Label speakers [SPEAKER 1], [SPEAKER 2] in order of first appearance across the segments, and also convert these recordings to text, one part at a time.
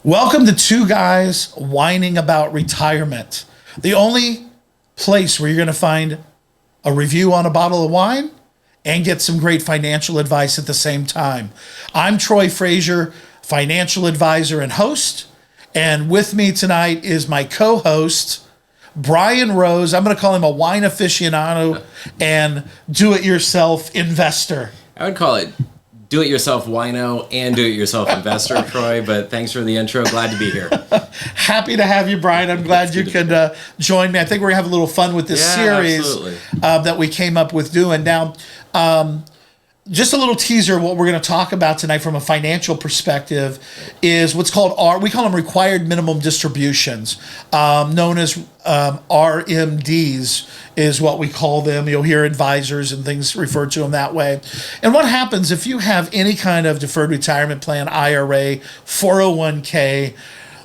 [SPEAKER 1] Welcome to Two Guys Whining About Retirement, the only place where you're going to find a review on a bottle of wine and get some great financial advice at the same time. I'm Troy Frazier, financial advisor and host, and with me tonight is my co-host, Bryan Rose. I'm going to call him a wine aficionado and do-it-yourself investor.
[SPEAKER 2] I would call it do-it-yourself wino and do-it-yourself investor, Troy, but thanks for the intro. Glad to be here.
[SPEAKER 1] Happy to have you, Bryan. I'm glad you could join me. I think we're going to have a little fun with this series that we came up with doing. Now, just a little teaser of what we're going to talk about tonight from a financial perspective is what's called we call them required minimum distributions, known as RMDs is what we call them. You'll hear advisors and things refer to them that way. And what happens if you have any kind of deferred retirement plan, IRA, 401k,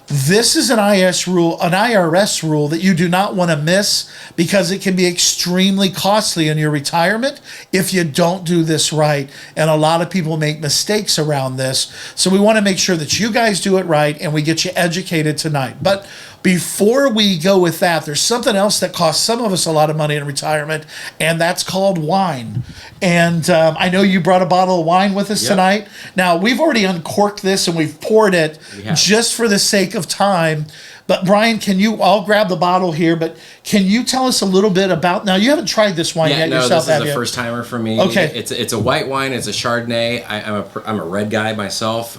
[SPEAKER 1] this is an IRS rule that you do not want to miss because it can be extremely costly in your retirement if you don't do this right. And a lot of people make mistakes around this. So we want to make sure that you guys do it right and we get you educated tonight. But before we go with that, there's something else that costs some of us a lot of money in retirement, and that's called wine. And I know you brought a bottle of wine with us tonight. Now, we've already uncorked this and we've poured it just for the sake of time. But Bryan, I'll grab the bottle here, but can you tell us a little bit about, now you haven't tried this wine yet yourself, have you?
[SPEAKER 2] This is a first timer for me.
[SPEAKER 1] Okay.
[SPEAKER 2] It's a white wine, it's a Chardonnay. I'm a red guy myself,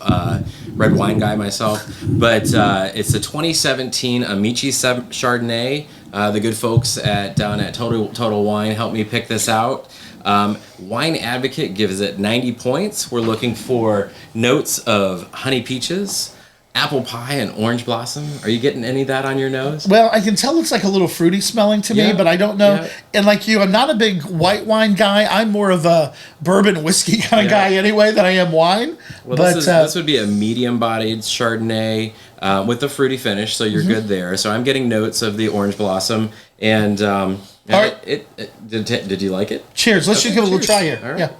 [SPEAKER 2] red wine guy myself, but it's a 2017 Amici Chardonnay. The good folks down at Total Wine helped me pick this out. Wine Advocate gives it 90 points. We're looking for notes of honey peaches, apple pie, and orange blossom. Are you getting any of that on your nose?
[SPEAKER 1] Well, I can tell it's like a little fruity smelling to me, but I don't know. Yeah. And like you, I'm not a big white wine guy. I'm more of a bourbon whiskey kind of guy anyway than I am wine.
[SPEAKER 2] Well, this would be a medium-bodied Chardonnay with a fruity finish, so you're good there. So I'm getting notes of the orange blossom. And did you like it?
[SPEAKER 1] Cheers. Let's just give it a little try here.
[SPEAKER 2] Right.
[SPEAKER 1] Yeah.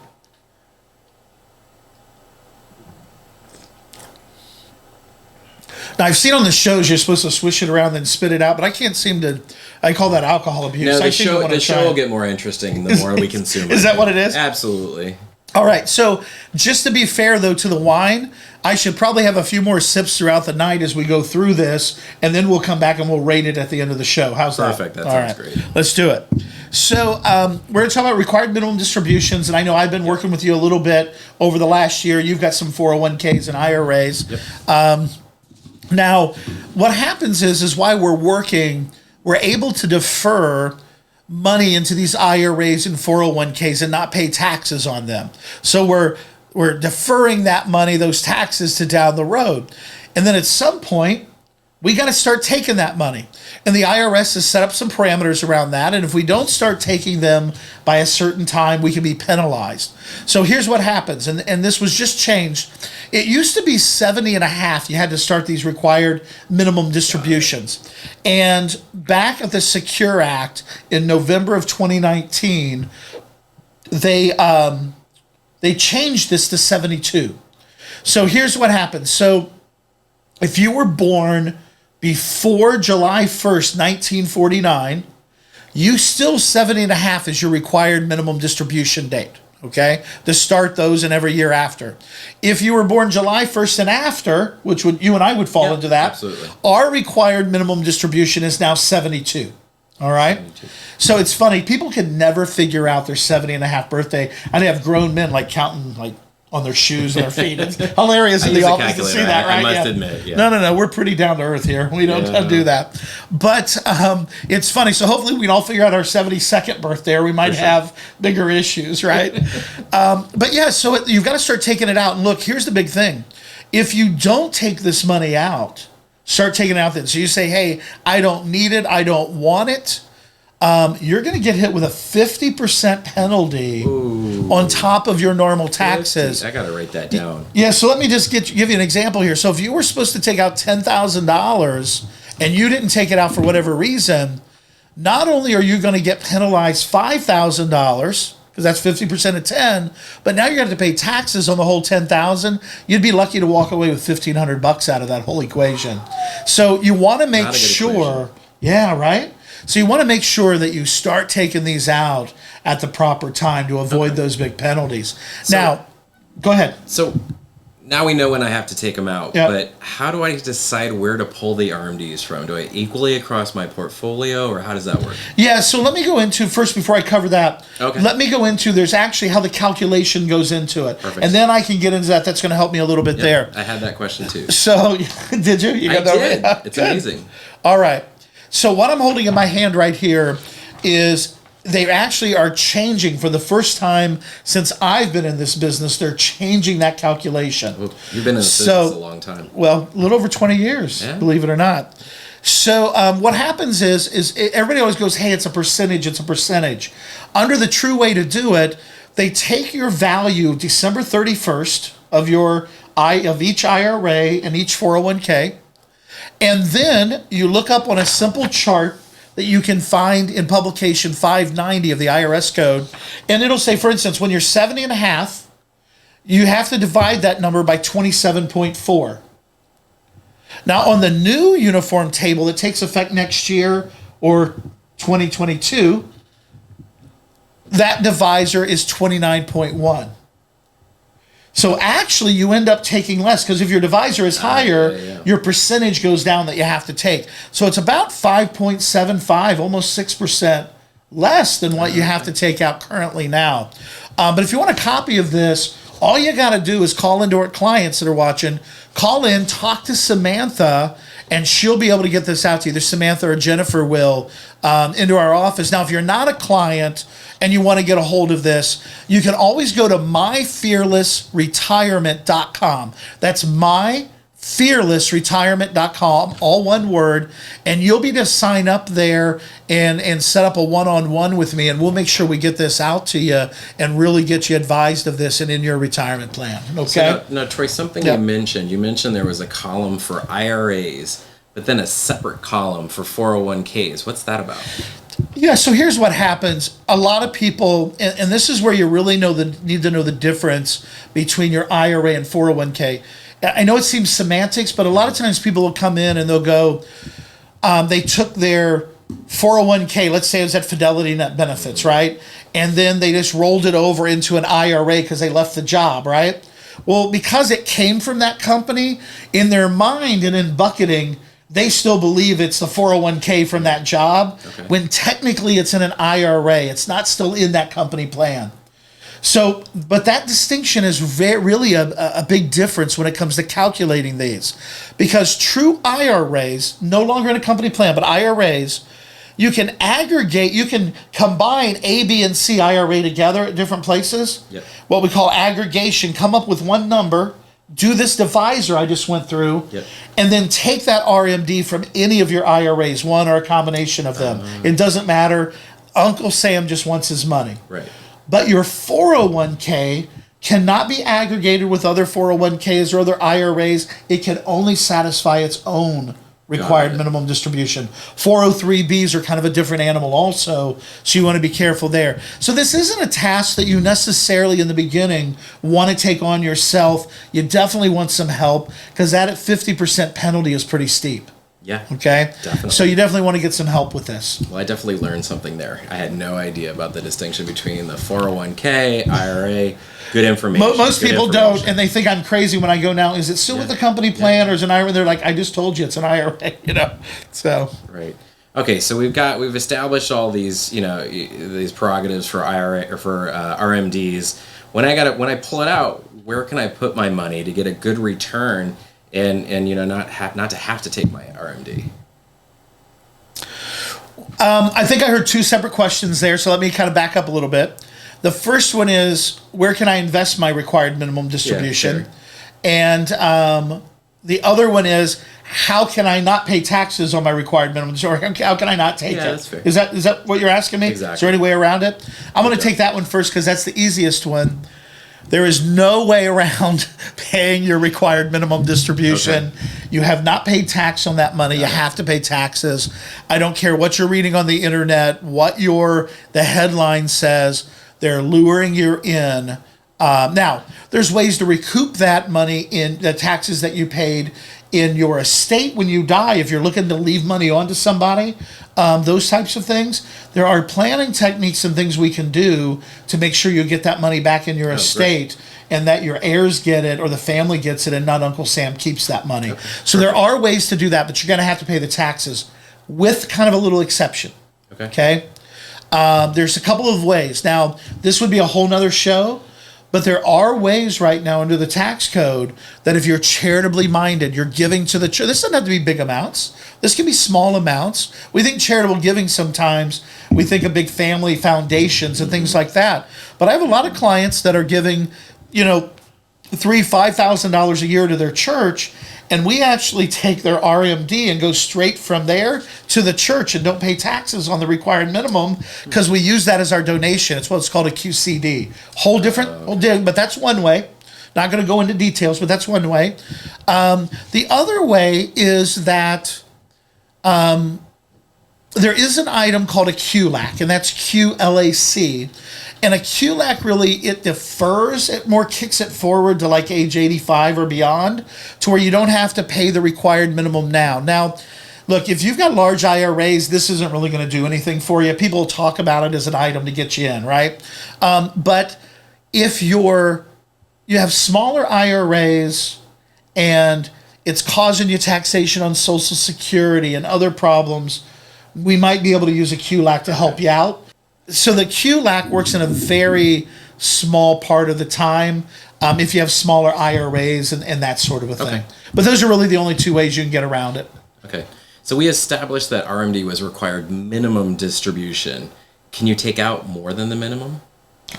[SPEAKER 1] Now, I've seen on the shows you're supposed to swish it around and spit it out, but I can't seem to. I call that alcohol abuse.
[SPEAKER 2] No, the show will get more interesting the more we consume it.
[SPEAKER 1] Is that what it is?
[SPEAKER 2] Absolutely.
[SPEAKER 1] All right. So, just to be fair, though, to the wine, I should probably have a few more sips throughout the night as we go through this, and then we'll come back and we'll rate it at the end of the show. How's that?
[SPEAKER 2] Perfect. That sounds great.
[SPEAKER 1] Let's do it. So we're going to talk about required minimum distributions, and I know I've been working with you a little bit over the last year. You've got some 401ks and IRAs.
[SPEAKER 2] Yep.
[SPEAKER 1] Now, what happens is while we're working, we're able to defer money into these IRAs and 401ks and not pay taxes on them. So we're deferring that money, those taxes, to down the road. And then at some point, we got to start taking that money. And the IRS has set up some parameters around that. And if we don't start taking them by a certain time, we can be penalized. So here's what happens. And this was just changed. It used to be 70 and a half. You had to start these required minimum distributions. And back at the Secure Act in November of 2019, they changed this to 72. So here's what happens. So if you were born before July 1st, 1949, you still 70 and a half is your required minimum distribution date, okay, to start those and every year after. If you were born July 1st and after, which you and I would fall into that,
[SPEAKER 2] absolutely.
[SPEAKER 1] Our required minimum distribution is now 72. All right. 72. So it's funny. People can never figure out their 70 and a half birthday. And they have grown men like counting like on their shoes and their feet. It's hilarious in the office to see that, right?
[SPEAKER 2] I must admit. Yeah.
[SPEAKER 1] No. We're pretty down to earth here. We don't do that. But it's funny. So hopefully we can all figure out our 72nd birthday, or we might have bigger issues, right? But yeah, so you've got to start taking it out. And look, here's the big thing. If you don't take this money out, start taking it out then. So you say, hey, I don't need it. I don't want it. You're going to get hit with a 50% penalty on top of your normal taxes.
[SPEAKER 2] I got to write that down.
[SPEAKER 1] Yeah, so let me just give you an example here. So if you were supposed to take out $10,000 and you didn't take it out for whatever reason, not only are you going to get penalized $5,000 because that's 50% of 10. But now you're going to have to pay taxes on the whole 10,000. You'd be lucky to walk away with $1,500 out of that whole equation. So you want to make sure, yeah, right? So you want to make sure that you start taking these out at the proper time to avoid those big penalties. So, now, go ahead.
[SPEAKER 2] So now we know when I have to take them out, but how do I decide where to pull the RMDs from? Do I equally across my portfolio, or how does that work?
[SPEAKER 1] Yeah, so let me go into, first before I cover that, let me go into, there's actually how the calculation goes into it.
[SPEAKER 2] Perfect.
[SPEAKER 1] And then I can get into that. That's going to help me a little bit there.
[SPEAKER 2] I had that question too.
[SPEAKER 1] So, did you? You got
[SPEAKER 2] I
[SPEAKER 1] that
[SPEAKER 2] did.
[SPEAKER 1] right?
[SPEAKER 2] It's amazing.
[SPEAKER 1] All right. So what I'm holding in my hand right here is they actually are changing for the first time since I've been in this business. They're changing that calculation.
[SPEAKER 2] Well, you've been in this business a long time.
[SPEAKER 1] Well, a little over 20 years, believe it or not. So what happens is everybody always goes, hey, it's a percentage, it's a percentage. Under the true way to do it, they take your value December 31st of each IRA and each 401k, and then you look up on a simple chart that you can find in publication 590 of the IRS code. And it'll say, for instance, when you're 70 and a half, you have to divide that number by 27.4. Now, on the new uniform table that takes effect next year or 2022, that divisor is 29.1. So actually, you end up taking less because if your divisor is higher, your percentage goes down that you have to take. So it's about 5.75, almost 6% less than what you have to take out currently now. But if you want a copy of this, all you got to do is call into our clients that are watching, call in, talk to Samantha, and she'll be able to get this out to you. Either Samantha or Jennifer will into our office. Now, if you're not a client and you want to get a hold of this, you can always go to myfearlessretirement.com. That's myfearlessretirement.com, all one word, and you'll be to sign up there and set up a one-on-one with me, and we'll make sure we get this out to you and really get you advised of this and in your retirement plan. Okay?
[SPEAKER 2] So now, Troy, something you mentioned there was a column for IRAs, but then a separate column for 401ks. What's that about?
[SPEAKER 1] Yeah, so here's what happens. A lot of people, and this is where you really need to know the difference between your IRA and 401k. I know it seems semantics, but a lot of times people will come in and they'll go, they took their 401k, let's say it was at Fidelity Net Benefits, right? And then they just rolled it over into an IRA because they left the job, right? Well, because it came from that company, in their mind and in bucketing, they still believe it's the 401k from that job, when technically it's in an IRA. It's not still in that company plan. So, but that distinction is really a big difference when it comes to calculating these. Because true IRAs, no longer in a company plan, but IRAs, you can aggregate, you can combine A, B, and C IRA together at different places. What we call aggregation, come up with one number, do this divisor I just went through, and then take that RMD from any of your IRAs, one or a combination of them. It doesn't matter. Uncle Sam just wants his money.
[SPEAKER 2] Right.
[SPEAKER 1] But your 401k cannot be aggregated with other 401ks or other IRAs. It can only satisfy its own required minimum distribution. 403bs are kind of a different animal also, so you want to be careful there. So this isn't a task that you necessarily in the beginning want to take on yourself. You definitely want some help because that at 50% penalty is pretty steep.
[SPEAKER 2] Yeah.
[SPEAKER 1] Okay?
[SPEAKER 2] Definitely.
[SPEAKER 1] So you definitely want to get some help with this.
[SPEAKER 2] Well, I definitely learned something there. I had no idea about the distinction between the 401k, IRA. Good information.
[SPEAKER 1] Most people don't, and they think I'm crazy when I go now, is it still with the company plan or is it an IRA? They're like, I just told you it's an IRA, So.
[SPEAKER 2] Right. Okay, so we've established all these, these prerogatives for IRA or for RMDs. When I pull it out, where can I put my money to get a good return? And not to have to take my RMD.
[SPEAKER 1] I think I heard two separate questions there, so let me kind of back up a little bit. The first one is, where can I invest my required minimum distribution?
[SPEAKER 2] Sure.
[SPEAKER 1] And the other one is, how can I not pay taxes on my required minimum distribution? How can I not take it?
[SPEAKER 2] That's fair.
[SPEAKER 1] Is that what you're asking me?
[SPEAKER 2] Exactly.
[SPEAKER 1] Is there any way around it? I'm going to take that one first because that's the easiest one. There is no way around paying your required minimum distribution. You have not paid tax on that money. You have to pay taxes. I don't care what you're reading on the internet, what the headline says. They're luring you in. Now, there's ways to recoup that money in the taxes that you paid in your estate when you die. If you're looking to leave money on to somebody, those types of things. There are planning techniques and things we can do to make sure you get that money back in your estate, and that your heirs get it or the family gets it and not Uncle Sam keeps that money. Okay. So there are ways to do that, but you're going to have to pay the taxes with kind of a little exception. Okay? There's a couple of ways. Now, this would be a whole nother show, but there are ways right now under the tax code that if you're charitably minded, you're giving to the church. This doesn't have to be big amounts. This can be small amounts. We think charitable giving sometimes, we think of big family foundations and things like that. But I have a lot of clients that are giving, $3,000, $5,000 a year to their church, and we actually take their RMD and go straight from there to the church and don't pay taxes on the required minimum because we use that as our donation. It's what's called a QCD. Whole different, but that's one way. Not going to go into details, but that's one way. The other way is that there is an item called a QLAC, and that's QLAC. And a QLAC really, it defers, it more kicks it forward to like age 85 or beyond, to where you don't have to pay the required minimum now. Now, look, if you've got large IRAs, this isn't really going to do anything for you. People talk about it as an item to get you in, right? But if you have smaller IRAs and it's causing you taxation on Social Security and other problems, we might be able to use a QLAC to help you out. So the QLAC works in a very small part of the time if you have smaller IRAs and that sort of a thing. Okay. But those are really the only two ways you can get around it.
[SPEAKER 2] Okay. So we established that RMD was required minimum distribution. Can you take out more than the minimum?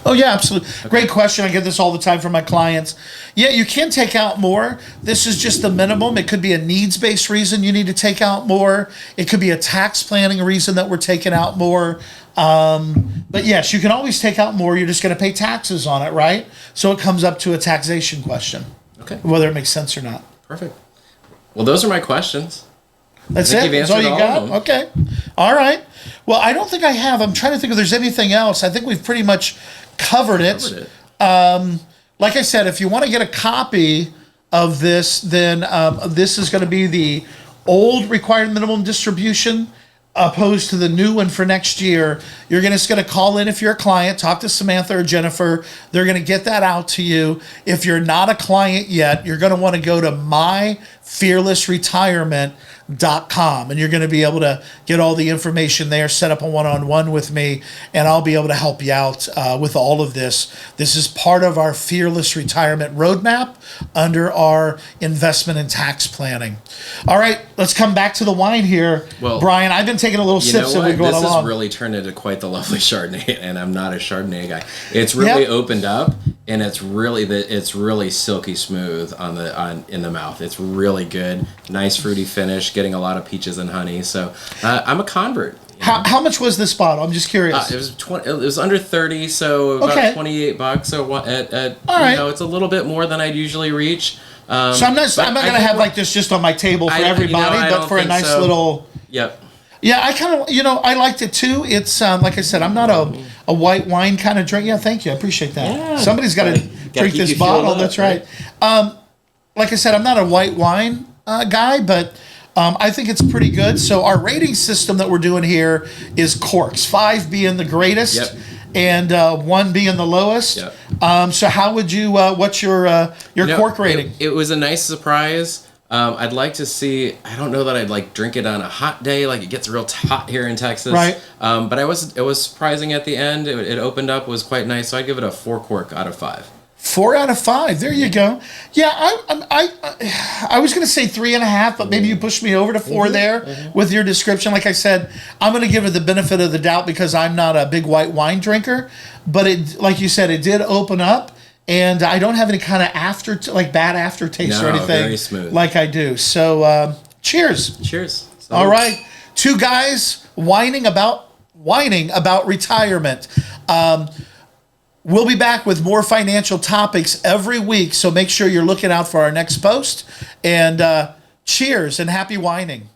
[SPEAKER 1] Oh, yeah, absolutely. Okay. Great question. I get this all the time from my clients. Yeah, you can take out more. This is just the minimum. It could be a needs-based reason you need to take out more. It could be a tax planning reason that we're taking out more. But yes, you can always take out more. You're just going to pay taxes on it, right? So it comes up to a taxation question. Okay. Whether it makes sense or not.
[SPEAKER 2] Perfect. Well, those are my questions.
[SPEAKER 1] That's it? That's all you got? Okay. All right. Well, I don't think I have. I'm trying to think if there's anything else. I think we've pretty much covered it. Like I said, if you want to get a copy of this, then this is going to be the old required minimum distribution opposed to the new one for next year. You're just going to call in if you're a client, talk to Samantha or Jennifer. They're going to get that out to you. If you're not a client yet, you're going to want to go to myfearlessretirement.com, and you're going to be able to get all the information there, set up a one-on-one with me, and I'll be able to help you out with all of this. This is part of our Fearless Retirement Roadmap under our investment and tax planning. All right, let's come back to the wine here. Well, Brian, I've been taking a little sip so we're going along.
[SPEAKER 2] This has really turned into quite the lovely Chardonnay, and I'm not a Chardonnay guy. It's really opened up, and it's really silky smooth in the mouth. It's really good, nice fruity finish, getting a lot of peaches and honey. So I'm a convert.
[SPEAKER 1] How much was this bottle? I'm just curious.
[SPEAKER 2] It was under 30, so about $28. So all right. It's a little bit more than I'd usually reach.
[SPEAKER 1] So I'm not going to have like this just on my table for everybody, but for a nice little.
[SPEAKER 2] Yep.
[SPEAKER 1] Yeah, I kind of, I liked it too. It's like I said, I'm not a white wine kind of drink. Yeah, thank you. I appreciate that. Yeah, somebody's got to drink this bottle. That's right. Like I said, I'm not a white wine guy, but I think it's pretty good. So our rating system that we're doing here is corks, 5 being the greatest and 1 being the lowest. Yep. So how would you, what's your cork rating?
[SPEAKER 2] It was a nice surprise. I'd like to see, I don't know that I'd like drink it on a hot day, like it gets real hot here in Texas. Right. But it was surprising at the end. It opened up, was quite nice. So I'd give it a 4 cork out of 5.
[SPEAKER 1] 4 out of 5. There you go. Yeah, I was going to say 3.5, but maybe you pushed me over to 4 there with your description. Like I said, I'm going to give it the benefit of the doubt because I'm not a big white wine drinker. But it, like you said, it did open up. And I don't have any kind of bad aftertaste or anything very smooth. Like I do. So cheers.
[SPEAKER 2] Cheers.
[SPEAKER 1] All right. 2 guys whining about retirement. We'll be back with more financial topics every week. So make sure you're looking out for our next post. And cheers and happy whining.